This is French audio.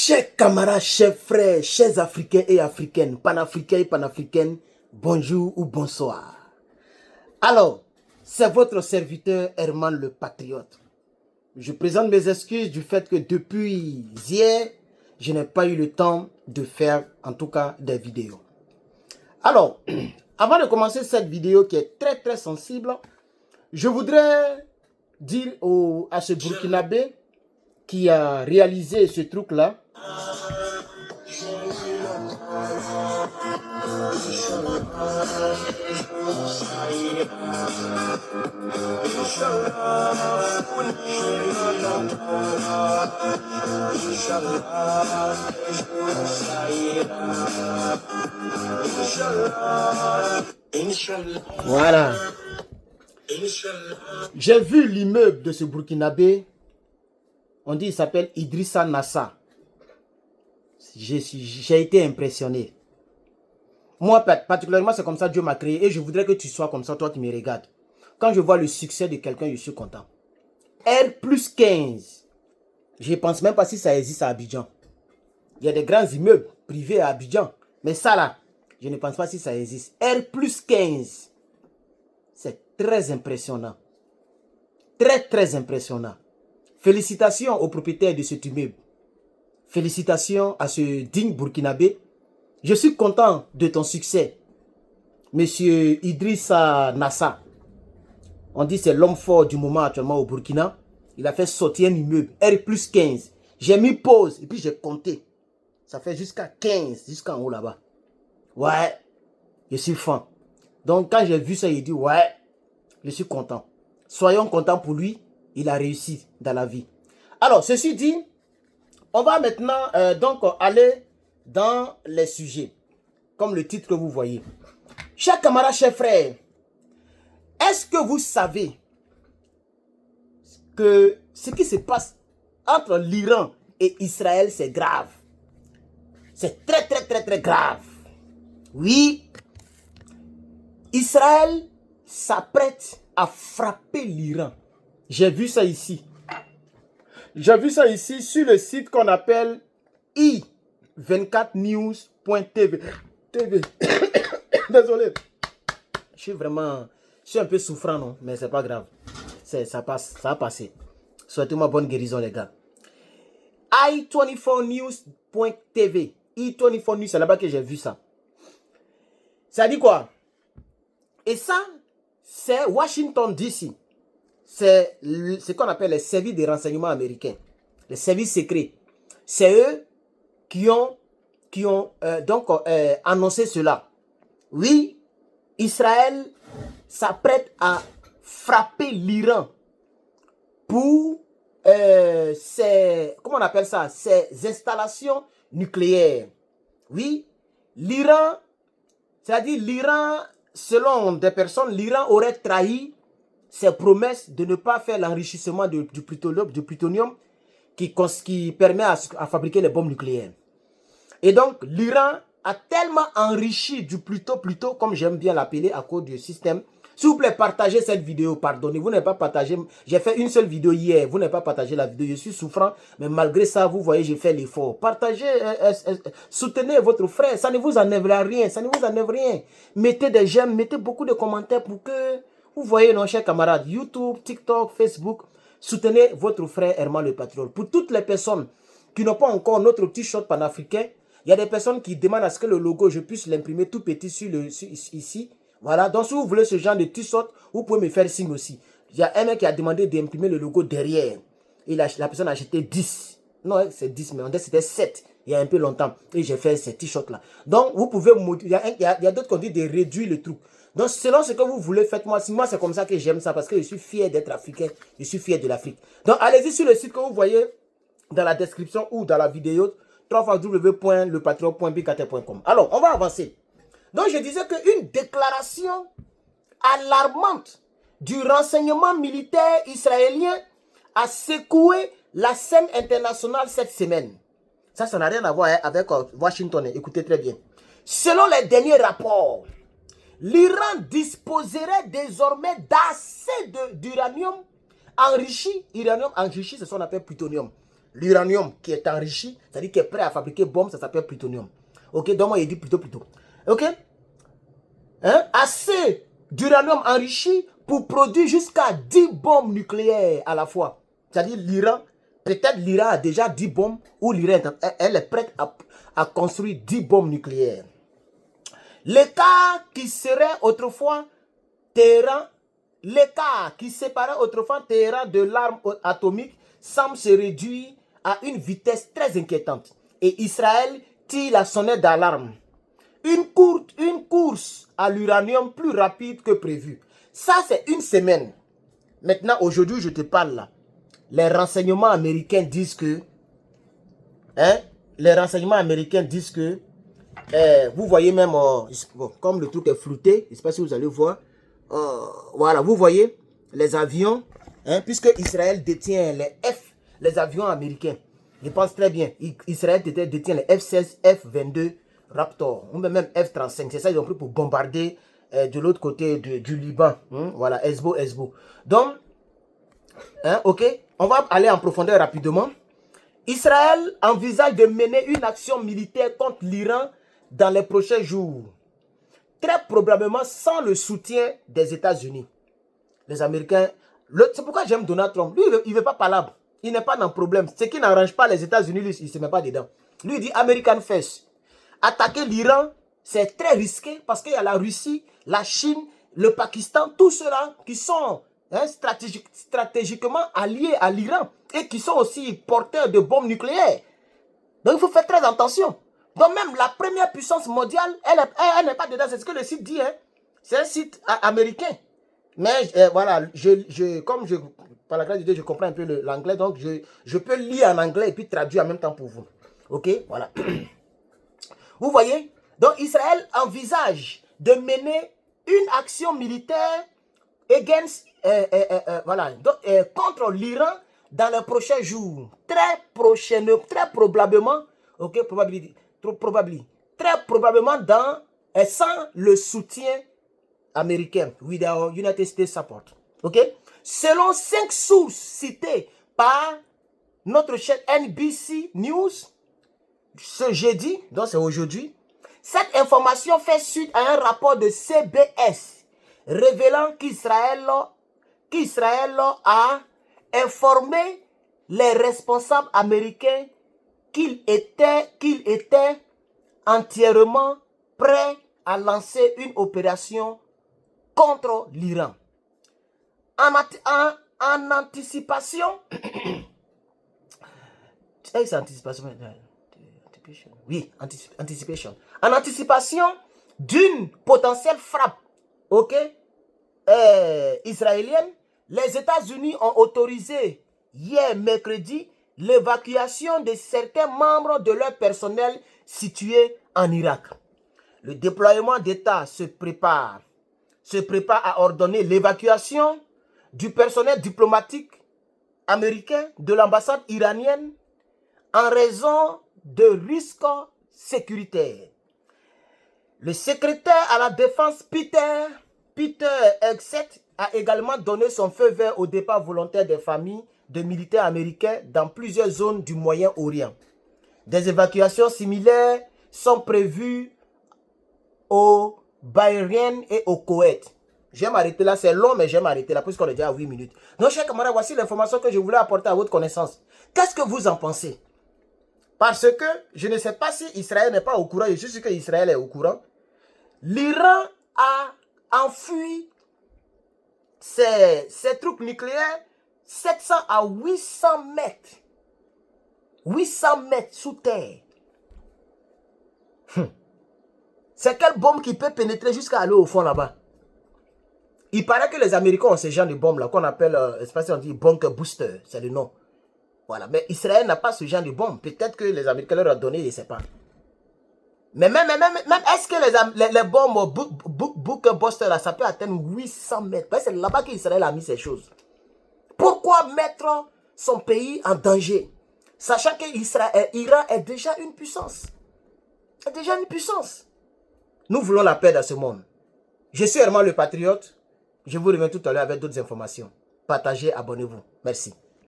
Chers camarades, chers frères, chers Africains et Africaines, panafricains et panafricaines, bonjour ou bonsoir. Alors, c'est votre serviteur Herman le Patriote. Je présente mes excuses du fait que depuis hier, je n'ai pas eu le temps de faire, en tout cas, des vidéos. Alors, avant de commencer cette vidéo qui est très sensible, je voudrais dire à ce Burkinabé qui a réalisé ce truc-là, voilà. J'ai vu l'immeuble de ce Burkinabé. On dit qu'il s'appelle Idrissa Nassa. J'ai été impressionné. Moi, particulièrement, c'est comme ça que Dieu m'a créé. Et je voudrais que tu sois comme ça, toi qui me regardes. Quand je vois le succès de quelqu'un, je suis content. R+15. Je ne pense même pas si ça existe à Abidjan. Il y a des grands immeubles privés à Abidjan. Mais ça là, je ne pense pas si ça existe. R+15. C'est très impressionnant. Très impressionnant. Félicitations aux propriétaires de cet immeuble. Félicitations à ce digne Burkinabé. Je suis content de ton succès, monsieur Idrissa Nassa. On dit que c'est l'homme fort du moment actuellement au Burkina. Il a fait sortir un immeuble, R+15. J'ai mis pause et puis j'ai compté. Ça fait jusqu'à 15, jusqu'en haut là-bas. Ouais, je suis fan. Donc quand j'ai vu ça, j'ai dit ouais, je suis content. Soyons contents pour lui, il a réussi dans la vie. Alors, ceci dit, on va maintenant donc aller dans les sujets, comme le titre que vous voyez. Chers camarades, chers frères, est-ce que vous savez que ce qui se passe entre l'Iran et Israël, c'est grave? C'est très grave. Oui, Israël s'apprête à frapper l'Iran. J'ai vu ça ici. J'ai vu ça ici sur le site qu'on appelle i24news.tv. Désolé. Je suis un peu souffrant, non? Mais c'est pas grave. Ça passe, ça va passer. Souhaitez-moi bonne guérison, les gars. i24news.tv. i24news, c'est là-bas que j'ai vu ça. Ça dit quoi? Et ça, c'est Washington DC. C'est ce qu'on appelle les services de renseignement américains. Les services secrets. C'est eux qui ont annoncé cela. Oui, Israël s'apprête à frapper l'Iran pour comment on appelle ça? Ses installations nucléaires. Oui, l'Iran, c'est-à-dire l'Iran, selon des personnes, l'Iran aurait trahi ses promesses de ne pas faire l'enrichissement du plutonium qui permet à fabriquer les bombes nucléaires. Et donc, l'Iran a tellement enrichi du plutôt, comme j'aime bien l'appeler, à cause du système. S'il vous plaît, partagez cette vidéo, pardonnez, vous n'avez pas partagé. J'ai fait une seule vidéo hier, vous n'avez pas partagé la vidéo, je suis souffrant, mais malgré ça, vous voyez, j'ai fait l'effort. Partagez, soutenez votre frère, ça ne vous enlèvera rien, ça ne vous enlève rien. Mettez des j'aime, mettez beaucoup de commentaires pour que, vous voyez, nos chers camarades, YouTube, TikTok, Facebook, soutenez votre frère Herman le Patriote. Pour toutes les personnes qui n'ont pas encore notre t-shirt panafricain, il y a des personnes qui demandent à ce que le logo, je puisse l'imprimer tout petit ici. Voilà, donc si vous voulez ce genre de t-shirt, vous pouvez me faire signe aussi. Il y a un mec qui a demandé d'imprimer le logo derrière. Et la personne a acheté 10. Non, c'est 10, mais on dit que c'était 7. Il y a un peu longtemps. Et j'ai fait ces t-shirts là. Donc, vous pouvez... Il y a d'autres qui ont dit de réduire le truc. Donc, selon ce que vous voulez, faites-moi. Moi, c'est comme ça que j'aime ça. Parce que je suis fier d'être africain. Je suis fier de l'Afrique. Donc, allez-y sur le site que vous voyez dans la description ou dans la vidéo. www.lepatriote.bkt.com. Alors, on va avancer. Donc, je disais qu'une déclaration alarmante du renseignement militaire israélien a secoué la scène internationale cette semaine. Ça n'a rien à voir avec Washington. Écoutez très bien. Selon les derniers rapports, l'Iran disposerait désormais d'assez d'uranium enrichi. Uranium enrichi, c'est ce qu'on appelle plutonium. l'uranium qui est enrichi, c'est-à-dire qui est prêt à fabriquer bombe, ça s'appelle plutonium. Ok, donc moi il dit plutôt. Ok, hein? Assez d'uranium enrichi pour produire jusqu'à 10 bombes nucléaires à la fois. C'est-à-dire l'Iran, peut-être l'Iran a déjà 10 bombes, ou l'Iran elle est prête à construire 10 bombes nucléaires. L'écart qui serait autrefois Téhéran, l'écart qui séparait autrefois Téhéran de l'arme atomique semble se réduire à une vitesse très inquiétante. Et Israël tire la sonnette d'alarme. Une course à l'uranium plus rapide que prévu. Ça, c'est une semaine. Maintenant, aujourd'hui, je te parle là. Les renseignements américains disent que... vous voyez même... bon, comme le truc est flouté, je ne sais pas si vous allez voir. Voilà, vous voyez les avions, puisque Israël détient les avions américains. Je pense très bien. Israël détient les F-16, F-22 Raptor, ou même F-35. C'est ça qu'ils ont pris pour bombarder de l'autre côté du Liban. Voilà, Hezbo. Donc, ok, on va aller en profondeur rapidement. Israël envisage de mener une action militaire contre l'Iran dans les prochains jours. Très probablement sans le soutien des États-Unis. Les Américains, c'est pourquoi j'aime Donald Trump. Lui, il ne veut pas parler. Il n'est pas dans le problème. Ce qui n'arrange pas les États-Unis, lui, il ne se met pas dedans. Lui, il dit American First. Attaquer l'Iran, c'est très risqué parce qu'il y a la Russie, la Chine, le Pakistan, tous ceux-là qui sont stratégiquement alliés à l'Iran et qui sont aussi porteurs de bombes nucléaires. Donc, il faut faire très attention. Donc, même la première puissance mondiale, elle n'est pas dedans. C'est ce que le site dit. C'est un site américain. Mais voilà, par la grâce de Dieu, je comprends un peu l'anglais. Donc, je peux lire en anglais et puis traduire en même temps pour vous. Ok, voilà. Vous voyez? Donc, Israël envisage de mener une action militaire contre l'Iran dans les prochains jours. Très probablement, ok, très probablement sans le soutien américain, without United States support. Ok? Selon 5 sources citées par notre chaîne NBC News, ce jeudi, donc c'est aujourd'hui, cette information fait suite à un rapport de CBS révélant qu'Israël a informé les responsables américains qu'il était entièrement prêt à lancer une opération contre l'Iran. En anticipation, en anticipation d'une potentielle frappe, ok, israélienne, les États-Unis ont autorisé hier mercredi l'évacuation de certains membres de leur personnel situés en Irak. Le déploiement d'État se prépare à ordonner l'évacuation du personnel diplomatique américain de l'ambassade iranienne en raison de risques sécuritaires. Le secrétaire à la défense Peter Hegseth a également donné son feu vert au départ volontaire des familles de militaires américains dans plusieurs zones du Moyen-Orient. Des évacuations similaires sont prévues au Bahreïn et au Koweït. Je vais m'arrêter là, c'est long, mais je vais m'arrêter là, puisqu'on est déjà à 8 minutes. Donc, chers camarades, voici l'information que je voulais apporter à votre connaissance. Qu'est-ce que vous en pensez? Parce que je ne sais pas si Israël n'est pas au courant, je suis sûr qu'Israël est au courant. L'Iran a enfui ces trucs nucléaires 700 à 800 mètres. 800 mètres sous terre. C'est quelle bombe qui peut pénétrer jusqu'à aller au fond là-bas? Il paraît que les Américains ont ce genre de bombe là qu'on appelle, on dit bunker booster, c'est le nom. Voilà, mais Israël n'a pas ce genre de bombe. Peut-être que les Américains leur ont donné, je ne sais pas. Mais même est-ce que les bombes bunker booster là, ça peut atteindre 800 mètres? C'est là-bas qu'Israël a mis ces choses. Pourquoi mettre son pays en danger? Sachant que l'Iran est déjà une puissance. C'est déjà une puissance. Nous voulons la paix dans ce monde. Je suis Herman le Patriote. Je vous reviens tout à l'heure avec d'autres informations. Partagez, abonnez-vous. Merci.